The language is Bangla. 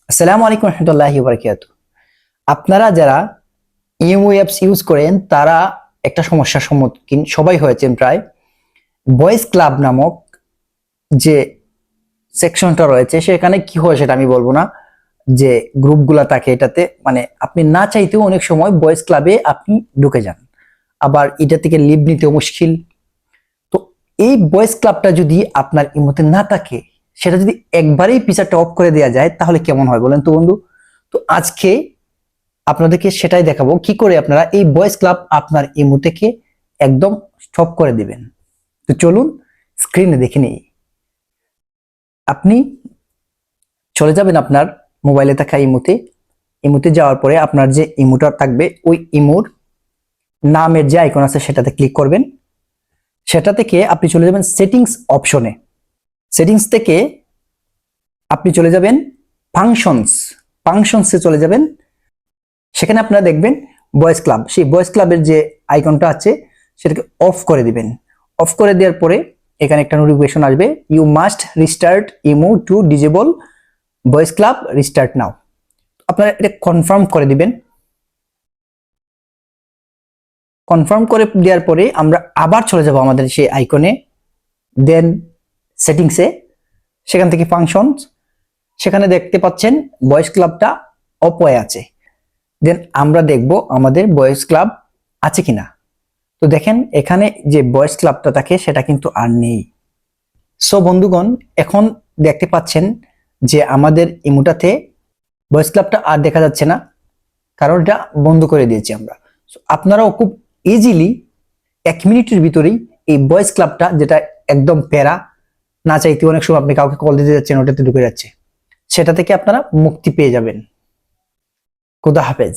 আসসালামু আলাইকুম রহমতুল্লাহি ওয়া বারাকাতুহু। আপনারা যারা ইমো অ্যাপস ইউজ করেন তারা একটা সমস্যার সম্মুখীন সবাই হয়েছেন প্রায়। ভয়েস ক্লাব নামক যে সেকশনটা রয়েছে সেখানে কি হয় সেটা আমি বলবো না, যে গ্রুপগুলা থাকে এটাতে মানে আপনি না চাইতেও অনেক সময় ভয়েস ক্লাবে আপনি ঢুকে যান, আবার এটা থেকে লিভ নিতেও মুশকিল। তো এই ভয়েস ক্লাবটা যদি আপনার ইমোতে না থাকে, সেটা যদি একবারেই ফিচারটা অফ করে দেওয়া যায় তাহলে কেমন হয় বলেন তো বন্ধু। তো আজকে আপনাদেরকে সেটাই দেখাবো কি করে আপনারা এই ভয়েস ক্লাব আপনার ইমো থেকে একদম স্টপ করে দিবেন। তো চলুন স্ক্রিনে দেখে নিই। আপনি চলে যাবেন আপনার মোবাইলে থাকা ইমোতে। ইমোতে যাওয়ার পরে আপনার যে ইমোটা থাকবে ওই ইমোর নামের যে আইকন আছে সেটাতে ক্লিক করবেন। সেটা থেকে আপনি চলে যাবেন সেটিংস অপশনে। সেটিংস থেকে আপনি চলে যাবেন ফাংশনস। ফাংশনসে চলে যাবেন। সেখানে আপনারা দেখবেন ভয়েস ক্লাব, সেই ভয়েস ক্লাবের যে আইকনটা আছে সেটাকে অফ করে দিবেন। অফ করে দেওয়ার পরে এখানে একটা নোটিফিকেশন আসবে, you must restart Imo to disable voice club, restart now. আপনারা এটা কনফার্ম করে দিবেন। কনফার্ম করে দেওয়ার পরে আমরা আবার চলে যাব আমাদের সেই আইকনে, দেন সেটিংসে, সেখান থেকে ফাংশনস, সেখানে দেখতে পাচ্ছেন ভয়েস ক্লাবটা অফ হয়ে আছে। দেন আমরা দেখব আমাদের ভয়েস ক্লাব আছে কিনা। তো দেখেন এখানে যে ভয়েস ক্লাবটা থাকে সেটা কিন্তু আর নেই। সো বন্ধুগণ, এখন দেখতে পাচ্ছেন যে আমাদের ইমোটাতে ভয়েস ক্লাবটা আর দেখা যাচ্ছে না, কারণ এটা বন্ধ করে দিয়েছি আমরা। আপনারাও খুব ইজিলি 1 মিনিটের ভিতরেই এই ভয়েস ক্লাবটা, যেটা একদম প্যারা, না চাইতে অনেক সময় আপনি কাউকে কল দিতে যাচ্ছেন ওটাতে ঢুকে যাচ্ছে, সেটা থেকে আপনারা মুক্তি পেয়ে যাবেন। খুদা হাফেজ।